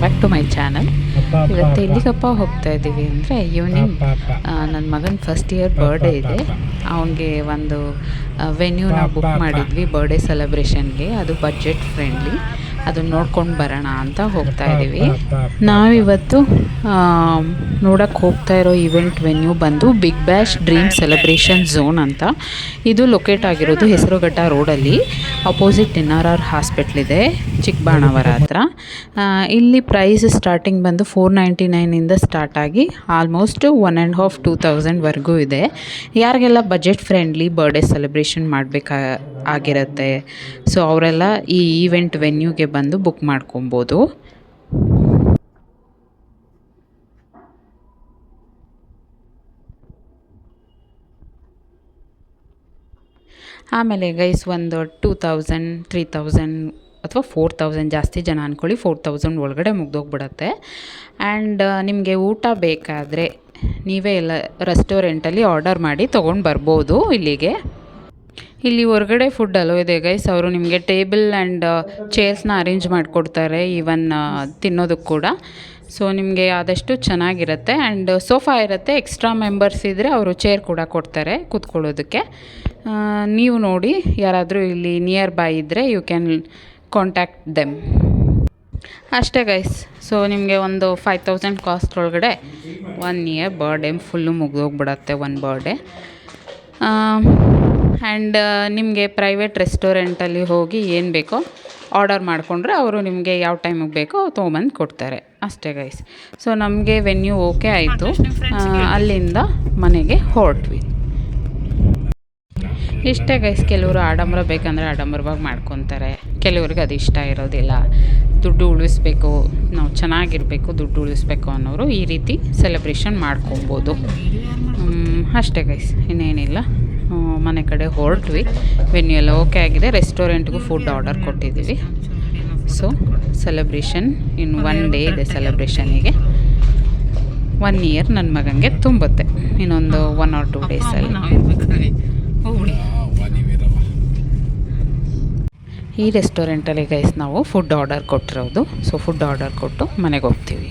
Back to my channel. ಇವತ್ತು ಎಲ್ಲಿಗಪ್ಪ ಹೋಗ್ತಾ ಇದ್ದೀವಿ ಅಂದರೆ ಈವ್ನಿಂಗ್ ನನ್ನ ಮಗನ ಫಸ್ಟ್ ಇಯರ್ ಬರ್ಡೇ ಇದೆ. ಅವನಿಗೆ ಒಂದು ವೆನ್ಯೂನ ಬುಕ್ ಮಾಡಿದ್ವಿ ಬರ್ಡೇ ಸೆಲೆಬ್ರೇಷನ್ಗೆ. ಅದು ಬಡ್ಜೆಟ್ ಫ್ರೆಂಡ್ಲಿ, ಅದನ್ನು ನೋಡ್ಕೊಂಡು ಬರೋಣ ಅಂತ ಹೋಗ್ತಾ ಇದ್ದೀವಿ. ನಾವಿವತ್ತು ನೋಡೋಕ್ಕೆ ಹೋಗ್ತಾ ಇರೋ ಇವೆಂಟ್ ವೆನ್ಯೂ ಬಂದು big bash dream celebration zone ಅಂತ. ಇದು ಲೊಕೇಟ್ ಆಗಿರೋದು ಹೆಸರುಘಟ್ಟ ರೋಡಲ್ಲಿ, ಅಪೋಸಿಟ್ NRR ಹಾಸ್ಪಿಟ್ಲ್ ಇದೆ, ಚಿಕ್ಕಬಾಣಾವರ ಹತ್ರ. ಇಲ್ಲಿ ಪ್ರೈಸ್ ಸ್ಟಾರ್ಟಿಂಗ್ ಬಂದು 499ಇಂದ ಸ್ಟಾರ್ಟ್ ಆಗಿ ಆಲ್ಮೋಸ್ಟ್ 1.5 2,000ವರೆಗೂ ಇದೆ. ಯಾರಿಗೆಲ್ಲ ಬಜೆಟ್ ಫ್ರೆಂಡ್ಲಿ ಬರ್ಡೇ ಸೆಲೆಬ್ರೇಷನ್ ಮಾಡಬೇಕಾಗಿರುತ್ತೆ, ಸೊ ಅವರೆಲ್ಲ ಈ ಈವೆಂಟ್ ವೆನ್ಯೂಗೆ ಬಂದು ಬುಕ್ ಮಾಡ್ಕೊಬೋದು. ಆಮೇಲೆ ಗೈಸ್ ಒಂದು 2,000 3,000 ಅಥವಾ 4,000, ಜಾಸ್ತಿ ಜನ ಅಂದ್ಕೊಳ್ಳಿ 4,000 ಒಳಗಡೆ ಮುಗ್ದೋಗ್ಬಿಡತ್ತೆ. ಆ್ಯಂಡ್ ನಿಮಗೆ ಊಟ ಬೇಕಾದರೆ ನೀವೇ ಎಲ್ಲ ರೆಸ್ಟೋರೆಂಟಲ್ಲಿ ಆರ್ಡರ್ ಮಾಡಿ ತೊಗೊಂಡು ಬರ್ಬೋದು ಇಲ್ಲಿಗೆ. ಇಲ್ಲಿ ಹೊರಗಡೆ ಫುಡ್ ಅಲೋ ಇದೆ ಗೈಸ್. ಅವರು ನಿಮಗೆ ಟೇಬಲ್ ಆ್ಯಂಡ್ ಚೇರ್ಸ್ನ ಅರೇಂಜ್ ಮಾಡಿಕೊಡ್ತಾರೆ, ಈವನ್ ತಿನ್ನೋದಕ್ಕೆ ಕೂಡ. ಸೊ ನಿಮಗೆ ಆದಷ್ಟು ಚೆನ್ನಾಗಿರುತ್ತೆ. ಆ್ಯಂಡ್ ಸೋಫಾ ಇರುತ್ತೆ, ಎಕ್ಸ್ಟ್ರಾ ಮೆಂಬರ್ಸ್ ಇದ್ದರೆ ಅವರು ಚೇರ್ ಕೂಡ ಕೊಡ್ತಾರೆ ಕೂತ್ಕೊಳ್ಳೋದಕ್ಕೆ. ನೀವು ನೋಡಿ, ಯಾರಾದರೂ ಇಲ್ಲಿ ನಿಯರ್ ಬೈ ಇದ್ದರೆ ಯು ಕ್ಯಾನ್ ಕಾಂಟ್ಯಾಕ್ಟ್ ದೆಮ್. ಅಷ್ಟೇ ಗೈಸ್. ಸೊ ನಿಮಗೆ ಒಂದು 5,000 ಕಾಸ್ಟ್ ಒಳಗಡೆ 1 ಇಯರ್ ಬರ್ಡೇ ಫುಲ್ಲು ಮುಗಿದೋಗ್ಬಿಡತ್ತೆ, ಒಂದು ಬರ್ಡೇ. ಆ್ಯಂಡ್ ನಿಮಗೆ ಪ್ರೈವೇಟ್ ರೆಸ್ಟೋರೆಂಟಲ್ಲಿ ಹೋಗಿ ಏನು ಬೇಕೋ ಆರ್ಡರ್ ಮಾಡಿಕೊಂಡ್ರೆ ಅವರು ನಿಮಗೆ ಯಾವ ಟೈಮಿಗೆ ಬೇಕೋ ತೊಗೊಂಬಂದು ಕೊಡ್ತಾರೆ. ಅಷ್ಟೇ ಗೈಸ್. ಸೊ ನಮಗೆ ವೆನ್ಯೂ ಓಕೆ ಆಯಿತು, ಅಲ್ಲಿಂದ ಮನೆಗೆ ಹೊರಟ್ವಿ. ಇಷ್ಟೇ ಗೈಸ್. ಕೆಲವರು ಆಡಂಬರ ಬೇಕಂದರೆ ಆಡಂಬರವಾಗಿ ಮಾಡ್ಕೊತಾರೆ, ಕೆಲವ್ರಿಗೆ ಅದು ಇಷ್ಟ ಇರೋದಿಲ್ಲ. ದುಡ್ಡು ಉಳಿಸ್ಬೇಕು, ನಾವು ಚೆನ್ನಾಗಿರಬೇಕು, ದುಡ್ಡು ಉಳಿಸ್ಬೇಕು ಅನ್ನೋರು ಈ ರೀತಿ ಸೆಲೆಬ್ರೇಷನ್ ಮಾಡ್ಕೊಬೋದು. ಅಷ್ಟೇ ಗೈಸ್, ಇನ್ನೇನಿಲ್ಲ. ಮನೆ ಕಡೆ ಹೊರಟ್ವಿ. ವೆನ್ಯೂ ಎಲ್ಲ ಓಕೆ ಆಗಿದೆ. ರೆಸ್ಟೋರೆಂಟ್ಗೂ ಫುಡ್ ಆರ್ಡರ್ ಕೊಟ್ಟಿದ್ದೀವಿ. ಸೊ ಸೆಲೆಬ್ರೇಷನ್ ಇನ್ನು 1 ಡೇ ಇದೆ. ಸೆಲೆಬ್ರೇಷನಿಗೆ 1 ಇಯರ್ ನನ್ನ ಮಗನಿಗೆ ತುಂಬುತ್ತೆ, ಇನ್ನೊಂದು 1 or 2 ಡೇಸಲ್ಲಿ. ಈ ರೆಸ್ಟೋರೆಂಟಲ್ಲಿ ಗೈಸ್ ನಾವು ಫುಡ್ ಆರ್ಡರ್ ಕೊಟ್ಟಿರೋದು. ಸೊ ಫುಡ್ ಆರ್ಡರ್ ಕೊಟ್ಟು ಮನೆಗೆ ಹೋಗ್ತೀವಿ.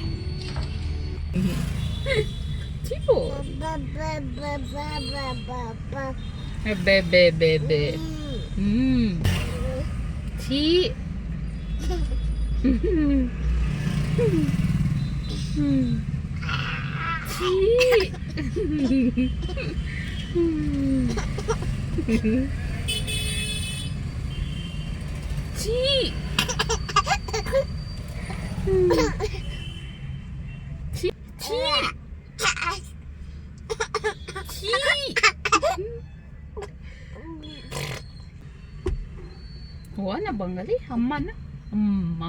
ಓನ ಬಂಗಲಿ ಅಮ್ಮನ ಅಮ್ಮ.